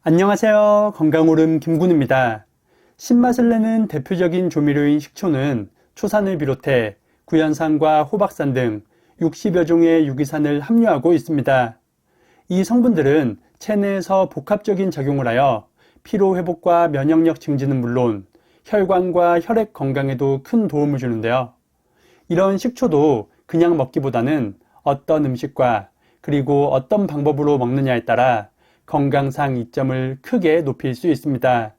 안녕하세요. 건강오름 김군입니다. 신맛을 내는 대표적인 조미료인 식초는 초산을 비롯해 구연산과 호박산 등 60여 종의 유기산을 함유하고 있습니다. 이 성분들은 체내에서 복합적인 작용을 하여 피로회복과 면역력 증진은 물론 혈관과 혈액 건강에도 큰 도움을 주는데요. 이런 식초도 그냥 먹기보다는 어떤 음식과 그리고 어떤 방법으로 먹느냐에 따라 건강상 이점을 크게 높일 수 있습니다.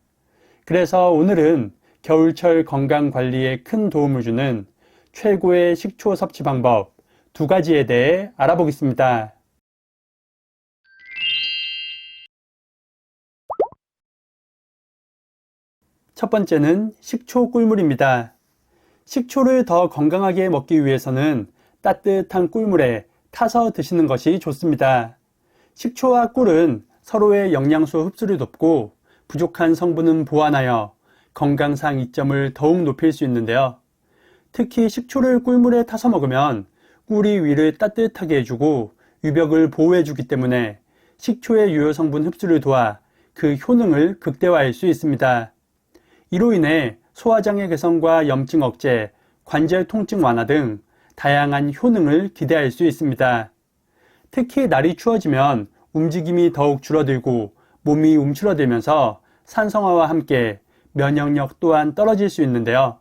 그래서 오늘은 겨울철 건강 관리에 큰 도움을 주는 최고의 식초 섭취 방법 2가지에 대해 알아보겠습니다. 첫 번째는 식초 꿀물입니다. 식초를 더 건강하게 먹기 위해서는 따뜻한 꿀물에 타서 드시는 것이 좋습니다. 식초와 꿀은 서로의 영양소 흡수를 돕고 부족한 성분은 보완하여 건강상 이점을 더욱 높일 수 있는데요. 특히 식초를 꿀물에 타서 먹으면 꿀이 위를 따뜻하게 해주고 유벽을 보호해주기 때문에 식초의 유효 성분 흡수를 도와 그 효능을 극대화할 수 있습니다. 이로 인해 소화장애 개선과 염증 억제, 관절 통증 완화 등 다양한 효능을 기대할 수 있습니다. 특히 날이 추워지면 움직임이 더욱 줄어들고 몸이 움츠러들면서 산성화와 함께 면역력 또한 떨어질 수 있는데요.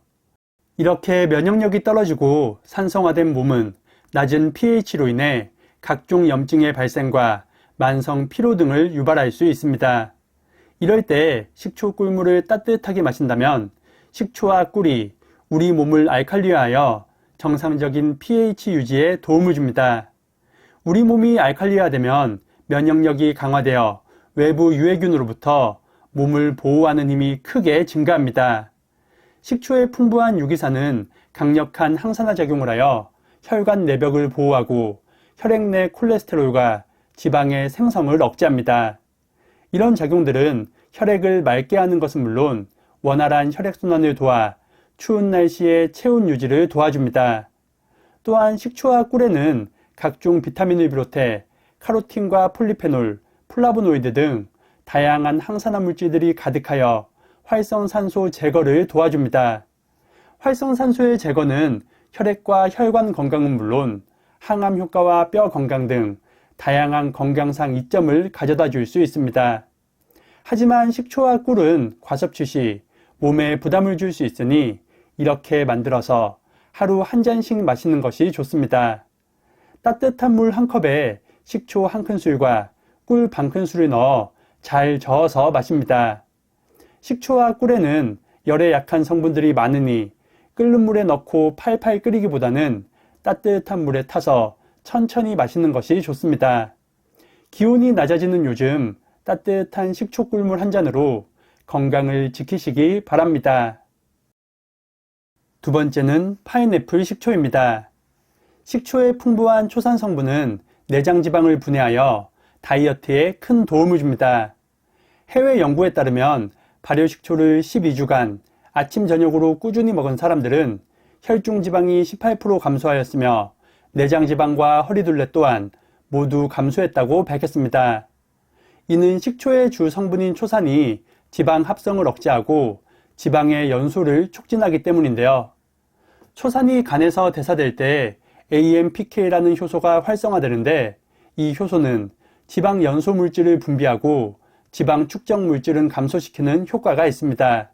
이렇게 면역력이 떨어지고 산성화된 몸은 낮은 pH로 인해 각종 염증의 발생과 만성 피로 등을 유발할 수 있습니다. 이럴 때 식초 꿀물을 따뜻하게 마신다면 식초와 꿀이 우리 몸을 알칼리화하여 정상적인 pH 유지에 도움을 줍니다. 우리 몸이 알칼리화되면 면역력이 강화되어 외부 유해균으로부터 몸을 보호하는 힘이 크게 증가합니다. 식초의 풍부한 유기산은 강력한 항산화 작용을 하여 혈관 내벽을 보호하고 혈액 내 콜레스테롤과 지방의 생성을 억제합니다. 이런 작용들은 혈액을 맑게 하는 것은 물론 원활한 혈액순환을 도와 추운 날씨의 체온 유지를 도와줍니다. 또한 식초와 꿀에는 각종 비타민을 비롯해 카로틴과 폴리페놀, 플라보노이드 등 다양한 항산화 물질들이 가득하여 활성산소 제거를 도와줍니다. 활성산소의 제거는 혈액과 혈관 건강은 물론 항암 효과와 뼈 건강 등 다양한 건강상 이점을 가져다 줄 수 있습니다. 하지만 식초와 꿀은 과섭취 시 몸에 부담을 줄 수 있으니 이렇게 만들어서 하루 한 잔씩 마시는 것이 좋습니다. 따뜻한 물 한 컵에 식초 한 큰술과 꿀 반 큰술을 넣어 잘 저어서 마십니다. 식초와 꿀에는 열에 약한 성분들이 많으니 끓는 물에 넣고 팔팔 끓이기보다는 따뜻한 물에 타서 천천히 마시는 것이 좋습니다. 기온이 낮아지는 요즘 따뜻한 식초 꿀물 한 잔으로 건강을 지키시기 바랍니다. 2번째는 파인애플 식초입니다. 식초의 풍부한 초산 성분은 내장 지방을 분해하여 다이어트에 큰 도움을 줍니다. 해외 연구에 따르면 발효식초를 12주간 아침 저녁으로 꾸준히 먹은 사람들은 혈중 지방이 18% 감소하였으며 내장 지방과 허리둘레 또한 모두 감소했다고 밝혔습니다. 이는 식초의 주 성분인 초산이 지방 합성을 억제하고 지방의 연소를 촉진하기 때문인데요. 초산이 간에서 대사될 때 AMPK라는 효소가 활성화되는데 이 효소는 지방 연소 물질을 분비하고 지방 축적 물질은 감소시키는 효과가 있습니다.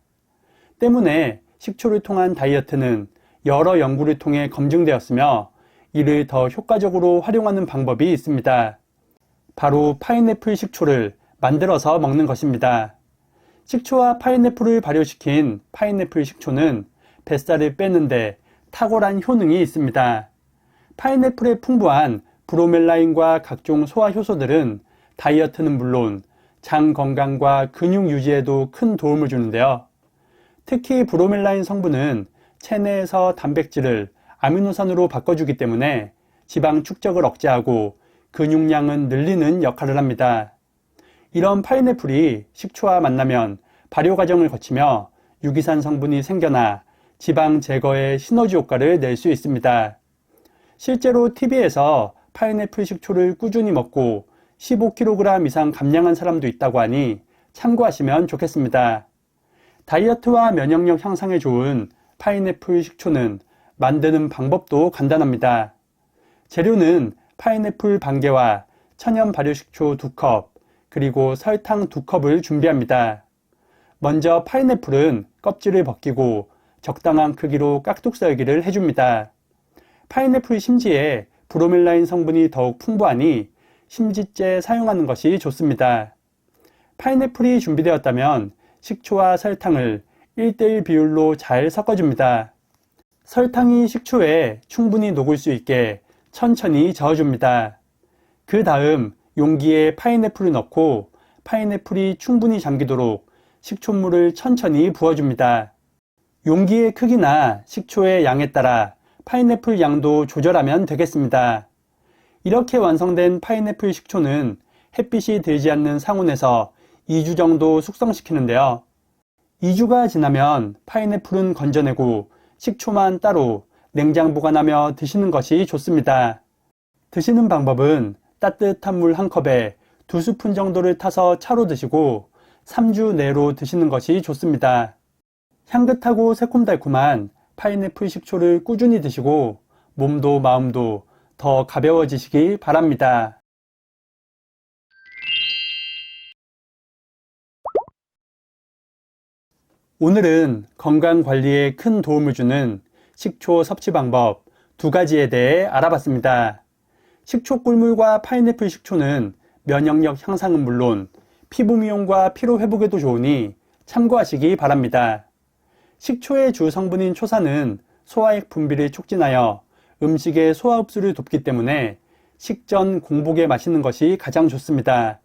때문에 식초를 통한 다이어트는 여러 연구를 통해 검증되었으며 이를 더 효과적으로 활용하는 방법이 있습니다. 바로 파인애플 식초를 만들어서 먹는 것입니다. 식초와 파인애플을 발효시킨 파인애플 식초는 뱃살을 빼는데 탁월한 효능이 있습니다. 파인애플의 풍부한 브로멜라인과 각종 소화 효소들은 다이어트는 물론 장 건강과 근육 유지에도 큰 도움을 주는데요. 특히 브로멜라인 성분은 체내에서 단백질을 아미노산으로 바꿔주기 때문에 지방 축적을 억제하고 근육량은 늘리는 역할을 합니다. 이런 파인애플이 식초와 만나면 발효 과정을 거치며 유기산 성분이 생겨나 지방 제거에 시너지 효과를 낼 수 있습니다. 실제로 TV에서 파인애플 식초를 꾸준히 먹고 15kg 이상 감량한 사람도 있다고 하니 참고하시면 좋겠습니다. 다이어트와 면역력 향상에 좋은 파인애플 식초는 만드는 방법도 간단합니다. 재료는 파인애플 반 개와 천연 발효식초 2컵, 그리고 설탕 2컵을 준비합니다. 먼저 파인애플은 껍질을 벗기고 적당한 크기로 깍둑 썰기를 해줍니다. 파인애플 심지에 브로멜라인 성분이 더욱 풍부하니 심지째 사용하는 것이 좋습니다. 파인애플이 준비되었다면 식초와 설탕을 1:1 비율로 잘 섞어줍니다. 설탕이 식초에 충분히 녹을 수 있게 천천히 저어줍니다. 그 다음 용기에 파인애플을 넣고 파인애플이 충분히 잠기도록 식초물을 천천히 부어줍니다. 용기의 크기나 식초의 양에 따라 파인애플 양도 조절하면 되겠습니다. 이렇게 완성된 파인애플 식초는 햇빛이 들지 않는 상온에서 2주 정도 숙성시키는데요. 2주가 지나면 파인애플은 건져내고 식초만 따로 냉장 보관하며 드시는 것이 좋습니다. 드시는 방법은 따뜻한 물 1컵에 2스푼 정도를 타서 차로 드시고 3주 내로 드시는 것이 좋습니다. 향긋하고 새콤달콤한 파인애플 식초를 꾸준히 드시고 몸도 마음도 더 가벼워지시기 바랍니다. 오늘은 건강관리에 큰 도움을 주는 식초 섭취 방법 2가지에 대해 알아봤습니다. 식초 꿀물과 파인애플 식초는 면역력 향상은 물론 피부 미용과 피로 회복에도 좋으니 참고하시기 바랍니다. 식초의 주 성분인 초산은 소화액 분비를 촉진하여 음식의 소화 흡수를 돕기 때문에 식전 공복에 마시는 것이 가장 좋습니다.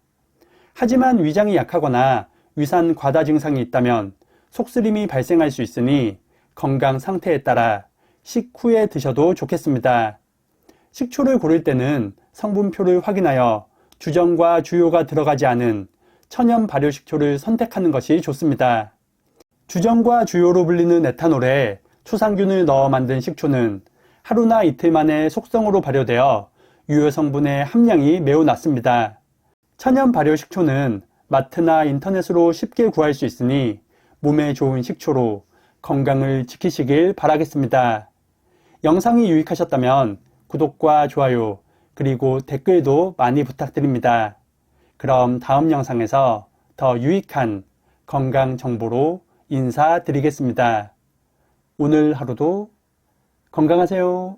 하지만 위장이 약하거나 위산 과다 증상이 있다면 속쓰림이 발생할 수 있으니 건강 상태에 따라 식후에 드셔도 좋겠습니다. 식초를 고를 때는 성분표를 확인하여 주정과 주요가 들어가지 않은 천연 발효식초를 선택하는 것이 좋습니다. 주정과 주요로 불리는 에탄올에 초상균을 넣어 만든 식초는 하루나 이틀 만에 속성으로 발효되어 유효 성분의 함량이 매우 낮습니다. 천연 발효식초는 마트나 인터넷으로 쉽게 구할 수 있으니 몸에 좋은 식초로 건강을 지키시길 바라겠습니다. 영상이 유익하셨다면 구독과 좋아요 그리고 댓글도 많이 부탁드립니다. 그럼 다음 영상에서 더 유익한 건강 정보로 인사드리겠습니다. 오늘 하루도 건강하세요.